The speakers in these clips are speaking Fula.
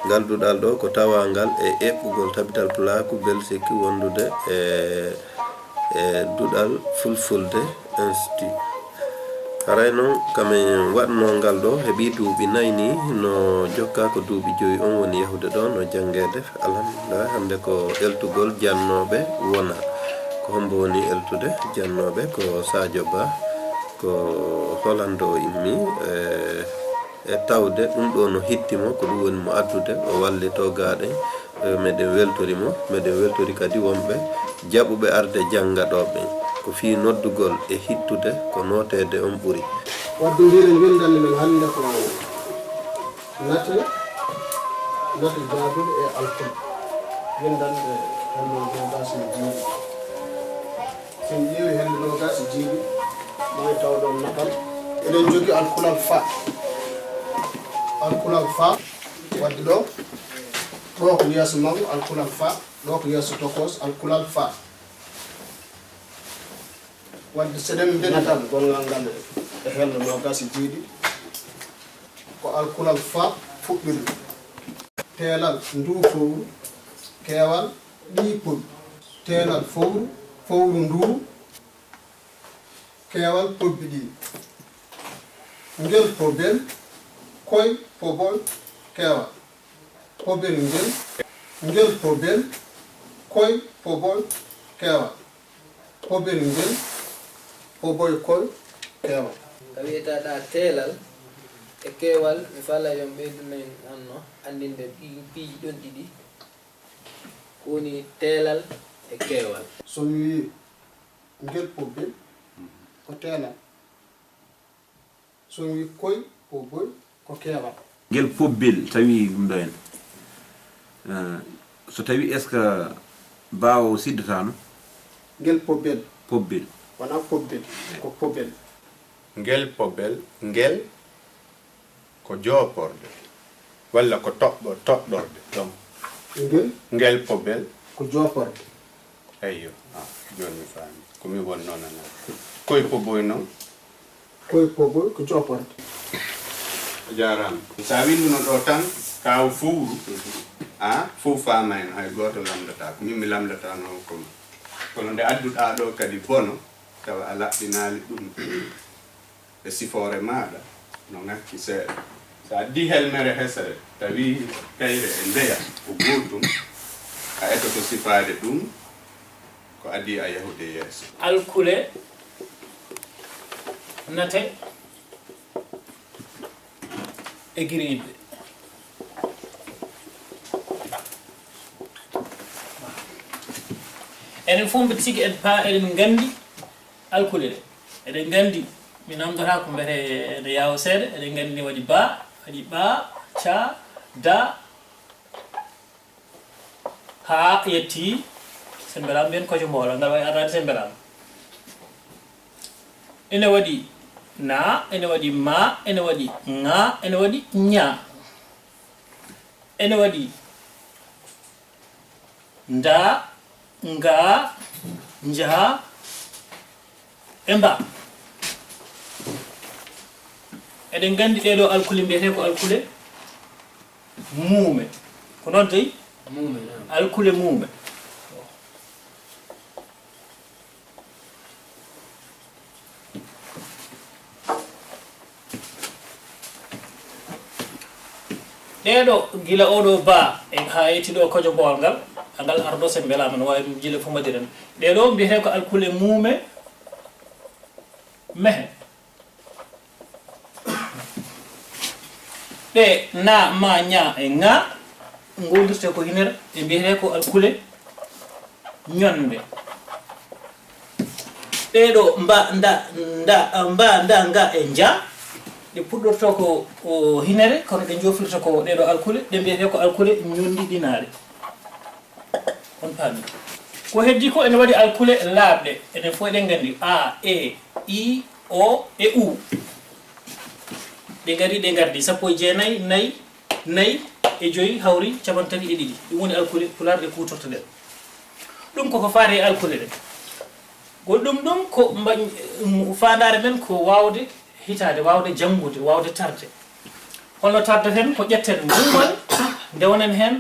ngal dudal do ko tawangal e ebbugol tabital pulaku belsiki wondude dudal fulfulde institut haray non kamen wadno ngal do hebi duubi nayni no jokka ko duubi joyi on woni yahude do no jangede alhamdulillah hande ko eltugol jannobe wona ko hombo woni eltude jannobe ko Sadio Ba ko Holando immi e tawde dum do no hittimo ko dum woni mo addude o wallito gaade meden weltori kadi wonbe jabube arde jangadobe ko fi noddugol e hittude ko notede on buri waddundire windande men hande ko nate jabude e alkol windande hande do gasi jibi sen jeewi hande do gasi jibi may tawdo natal eden jogi alkulal fa wadde do ko yeso mangu alkulal fa do ko yeso tokos alkulal fa wadde sedem benatal gongal ngal e helde no gasi jiidi ko alkulal fa fubbiri telal ndu fowru kewal dipul telal fowru ndu kewal pobbidi ngel pobel koy pobol kewal pobel ngel pobel koy pobol kewal pobel ngel poboy koy kewal kawita da telal e kewal mi fala yom bedune anno andinde piiji don didi koni telal e kewal so wi ngel pobel ko telal so wi koy poboy ko kewal ngel pobbil tawi dum do en so tawi est ce que baawo siddatano ngel pobbil wana pobbil ko pobel ngel pobel ngel ko joporde walla ko toddorde donc ngel pobel ko joporde ayyo joni fami ko mi won non na koy poboy non koy poboy ko joporde jaram sa windu non do tan kaw fuuru fu fama en hay goto lamdata ko mi lamdata non ko kono nde adduda do kadi bono tawa ala binali dum e sifore maada no ngakki se sa di helmere hesere tawi kayre e ndeya ko gotum a eto to sifade dum ko adi a yahude yeso alkule nate e giribe enen fombe tigi en pa eden gandi alkule eden gandi mi namdata ko mbere de yawo sede eden gandi ni wadi ba cha da ha yetti semberam ben ko jombola ngal way arade semberam ene wadi na ene wadi ma ene wadi nga ene wadi nya ene wadi nda nga nja emba eden gandi dedo alkuli mbiyete ko alkule muume ko non tay muume alkule muume dedo gila odo ba e hayeti do ko jobol ngal angal ardo sen bela man way jile fu madiran dedo mbiyete ko alkule muume mehe de na ma nya e nga ngoldirte ko hiner e mbiyete ko alkule nyonde dedo mba nda nga e nja de puddorto ko o hinere kono de jofirta ko dedo alkule de mbiyete ko alkule nyondi dinare on pami ko heddi ko en wadi alkule labde enen fo de gandi a e i o e u de gardi sappo jeenay nay e joyi hawri cabantani e didi dum woni alkule pularde kutorto den dum ko faare alkule de goddum dum ko faandare men ko wawde hitade wawde jangude wawde tarde hono tarde hen ko jetten nde wonen hen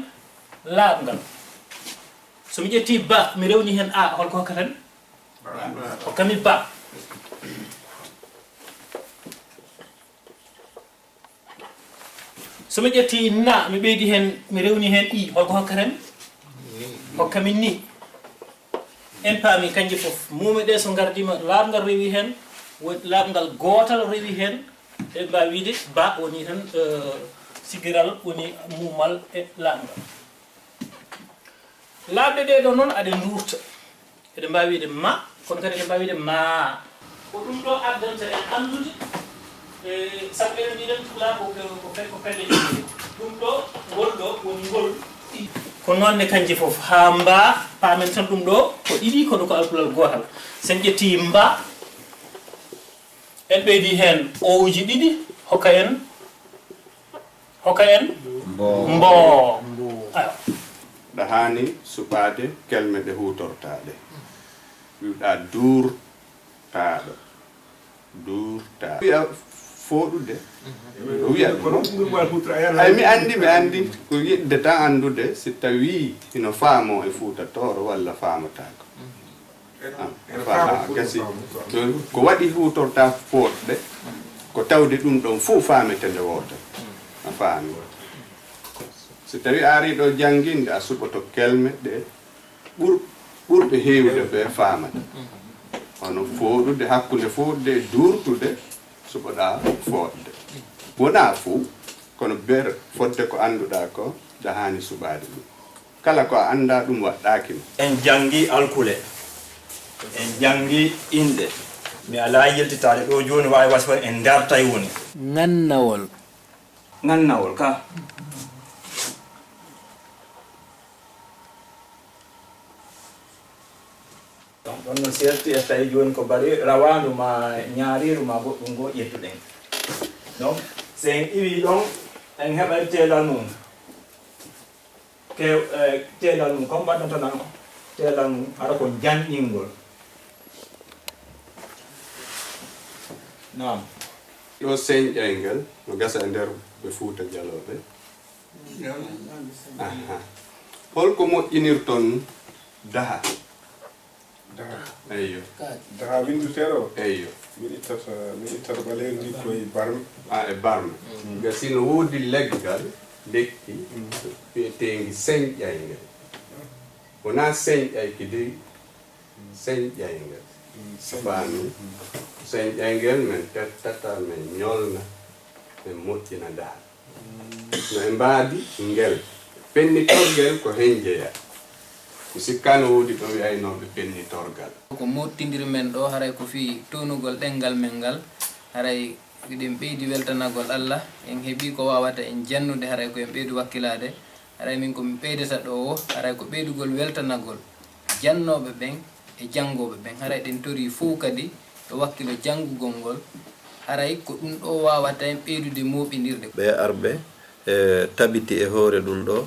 laaɓngal somi ƴetti ba mi rewni hen a holko hokkatan hokkami ba somi ƴetti na mi ɓeydi hen mi rewni hen i holko hokkatan hokkami ni en paami kanji fof mume ɗe so gardima laaɓngal rewi hen laaɓngal gootal rewi hen e mbawi wiide ba woni tan sigiral woni mumal e laaɓngal laaɓɗe ɗe ɗo noon aɗe durta eɗe mbawi wiide ma kono kadi eɗe mbawi wiide ma ko ɗum ɗo addanta en andude sabu eɗen mbiɗen laaɓo ko pelle ɗiɗi ɗum ɗo ngol ɗo woni ngol ko noonne kanji fof ha mba paamen tan ɗum ɗo ko ɗiɗi kono ko alkulal gotal sen ƴetti mba en ɓeydi hen owuji ɗiɗi hokka en mbo ayo ɗa hani suɓade kelme ɗe hutortaɗe wiɗa durtaɗo wiya foɗude o wiya ay mi andi ko yiɗde tan andude si tawi ino faamo e fuutatoro walla faamotako gasi ko waɗi hutorta foɗɗe ko tawde ɗum ɗon fof faametede woto a faami si tawi a ari ɗo jannginde a suɓoto kelme ɗe ɓurɓe heewde ɓe faamata hono fooɗude hakkunde fooɗude e durtude suɓoɗa fooɗde wona fuu kono ber fodde ko annduɗa ko ɗa haani suɓaade ɗum kala ko a annda ɗum waɗɗaakima en janngi alkule en janngi inɗe mi alaa yeltitaade ɗo jooni waawi wasa en dartay woni ngannawol ka ɗon no serti e tawi joni ko bari rawandu ma ñaariru ma goɗɗum go ƴettuɗen donc so en iwi ɗon en heɓat teelal mum teelal mum comme mbaɗnatanan teelal mum hara ko janɗingol nam ɗo señƴay ngel no gasa e nder ɓe Fuuta Jalooɓe holko moƴƴinirton daha eyyo daha winduteɗo eyyo mi ittata ɓaleeri ndi koye barme e barme gasi no woodi leggal lekki wiyetengi señƴay ngel wona señƴay kidi señƴay ngel faami señƴay ngel min tettata min ñolna min moƴƴina daha no e mbaadi ngel pennitorgel ko hen jeeya ko sikkano woodi ɗo wiyaynoɓe pennitorgal ko mottidir men ɗo haray ko fi tonugol ɗengal men ngal haray eɗen ɓeydi weltanagol Allah en heeɓi ko wawata en jannude haray ko en ɓeydu wakkilade haray min komin ɓeydata ɗo o haray ko ɓeydugol weltanagol jannoɓe ɓen e janggoɓe ɓen haray ɗen tori fof kadi e wakkilo janngugol ngol haray ko ɗum ɗo wawata en ɓeydude moɓidirde ɓe arɓe tabiti e hoore ɗum ɗo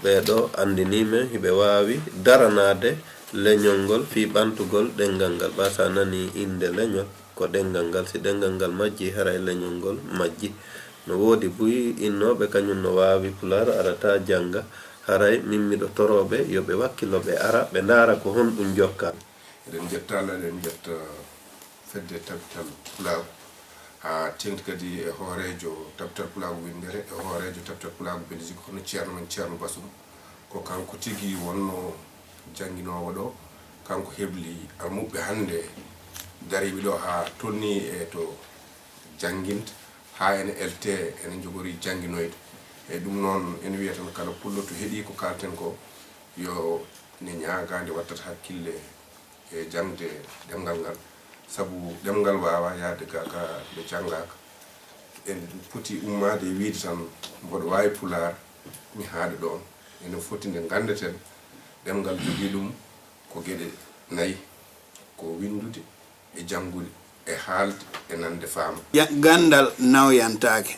ɓeɗo andinime hiɓe wawi daranade leñol ngol fi ɓantugol ɗengal ngal ɓasa nani inde leñol ko ɗengal ngal si ɗengal ngal majji haray leñol ngol majji no woodi buyi innoɓe kañum no wawi pular arata janga haray min miɗo toroɓe yoɓe wakkilo ɓe ara ɓe ndaara ko honɗum jokka eɗen jetta Allah eɗen jetta fedde tabital pulago ha tengti kadi e hoorejo tabital pulago windere e hoorejo tabital pulago Belgique hono ceerno men ceerno Basum ko kanko tigi wonno jannginowo ɗo kanko hebli almuɓɓe hannde dariɓe ɗo ha tonni e to janginta ha ene elte ene jogori jannginoyde e ɗum noon ene wiya tan kala pullo to heeɗi ko kalten ko yo ne ñaagande wattata hakkille e jangde ɗemgal ngal sabu ɗemgal wawa yaade ga ɓe janggaka en poti ummade e wiide tan mboɗo wawi pular mi haade ɗon ene foti nde gandeten ɗemgal jogui ɗum ko gueɗe nayyi ko windude e janggude e haalde e nande faama gandal nawyantake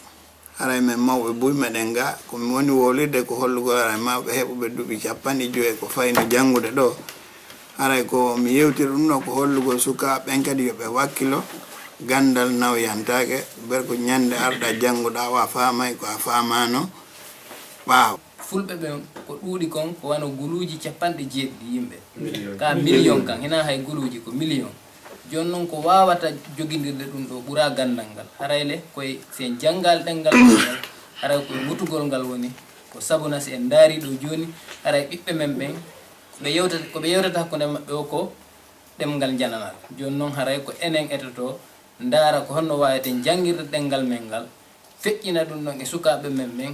haray men mawɓe buy meɗen ga komi woni wolirde ko hollugol haray mawɓe heɓuɓe duuɓi 50 ko fayno janggude ɗo haray ko mi yewtiri ɗum ɗo ko hollugol sukaɓen kadi yoɓe wakkilo gandal nawyantake ber ko ñande arɗa jangguɗa wa famay ko a famano ɓaaw fulɓe ɓe ko ɗuuɗi kon ko wano guluuji 90 yimɓe ka million kan hina hay guluuji ko million joni noon ko wawata joguidirde ɗum ɗo ɓuura gandal ngal harayle koye sen janggal ɗengal ngal haray koye wutugol ngal woni ko sabuna si en daari ɗo joni haray ɓiɓɓe men ɓen koɓe yewtata hakkude maɓɓe o ko ɗemgal jananal joni noon haray ko enen etoto ndaara ko honno wawete jangirde ɗengal men ngal feƴƴina ɗum ɗon e sukaɓe men ɓen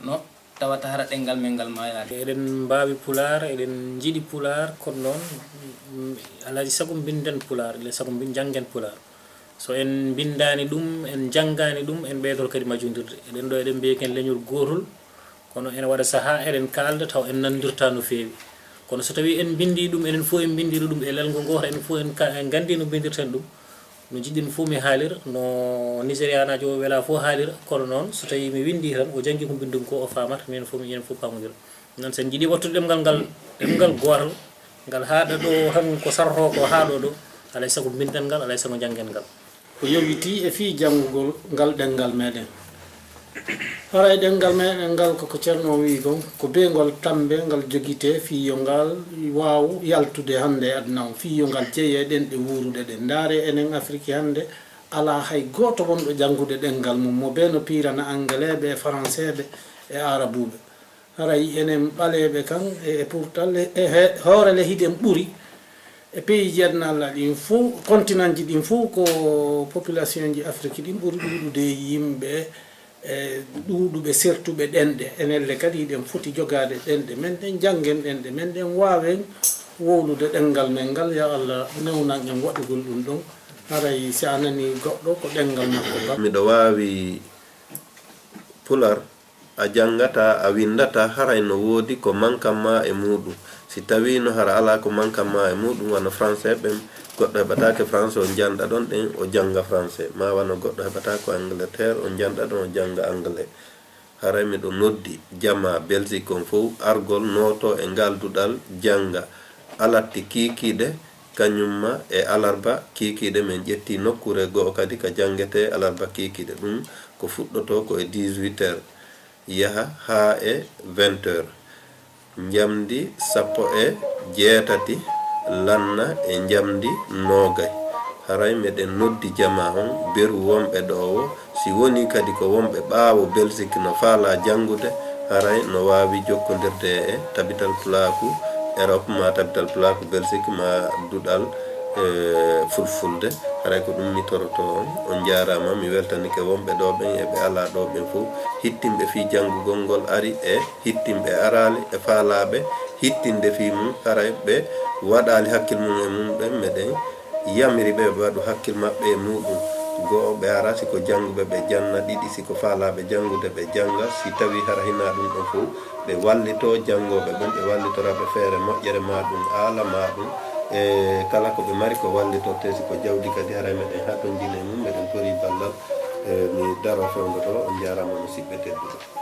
no tawata hara ɗengal men ngal ma yaade eɗen mbawi pular eɗen jiiɗi pular kono noon alaaji sago binden pular ele sago janggen pular so en bindani ɗum en janggani ɗum en ɓeydoro kadi majjodirde eɗen ɗo eɗen mbiye ken leñol gotol kono ene waɗa saaha eɗen kalda taw en nandirta no fewi kono so tawi en bindi ɗum enen fof en bindiri ɗum e lelgo goto enen fof en gandi no bindirten ɗum no jiɗɗin fof mi haalira no nigérianajo o wela fof haalira kono noon so tawi mi windi tan o janggi ko bindum ko o famata min fof mi enen fof pamodira noon sen jiiɗi wattude ɗemgal ngal ɗemgal gotal ngal haaɗa ɗo tan ko sarto ko haaɗo ɗo alay sago binden ngal alay sago janggen ngal ko yowiti e fi janngugol ngal ɗengal meɗen hara e ɗengal meɗen ngal koko ceerno wi gon ko beygol tambe ngal joguite fiyo ngal waw yaltude hande aduna o fiyo ngal jeeye ɗen ɗe wuruɗe ɗe ndaare enen Afrique hande ala hay goto wonɗo janngude ɗengal mum mo be no pirana anglais ɓe français ɓe e arabuɓe haray enen ɓaleɓe kan e pourtant hoorele hiɗen ɓuuri e pays ji aduna ɗin fof continent ji ɗin fof ko population ji Afrique ɗin ɓuuri ɗuɗude yimɓe e ɗuɗuɓe sertuɓe ɗenɗe enelle kadi ɗen foti jogade ɗenɗe men ɗen janggen ɗenɗe men ɗen wawen wowlude ɗengal men ngal ya Allah newnan en waɗugol ɗum ɗon haray si a nani goɗɗo ko ɗengal makko ba miɗo wawi pular a jangata a windata haray no woodi ko mankamma e muɗum si tawi no hara ala ko mankamma e muɗum wano français ɓen goɗɗo heɓatake français o janɗa ɗon ɗen o janga français ma wano goɗɗo heɓata ko angleterre o janɗa ɗon o janga anglais haray miɗo noddi jama belgique on fof argol noto e ngalduɗal janga alatti kikiɗe kañumma e alarba kikiɗe min ƴetti nokkure goo kadi ka jangete alarba kikiɗe ɗum ko fuɗɗoto ko e 18 heures yaha ha e 20 heures jamdi 18 lanna e jamdi 20 haray meɗen noddi jama on beru wonɓe ɗo si woni kadi ko wonɓe ɓaawo Belgique no faala jangude haray no wawi jokkodirde e tabital pulaku Europe ma tabital pulaku Belgique ma duɗal fulfulde haray ko ɗum mi toroto on jarama mi weltanike wonɓe ɗo ɓen eɓe ala ɗo ɓen fof hittimɓe fi janngugol ngol ari e hittimɓe arali e faalaɓe hittinde fi mum haray ɓe waɗali hakkil mum e mum ɓen meɗen yamiri ɓe ɓe waɗu hakkil maɓɓe e muɗum goo ɓe ara siko janguɓe ɓe janna ɗiɗi siko faalaɓe jangude ɓe janga si tawi hara hina ɗum ɗon fof ɓe wallito jangoɓe ɓen ɓe wallitoraɓe feere moƴƴere ma ɗum aala ma ɗum e kala ko ɓe mari ko wallitorte siko jawdi kadi haray meɗen haɗon jine mum meɗen tori ballal mi daro fewdo ɗo on jarama musidɓe tedduɓe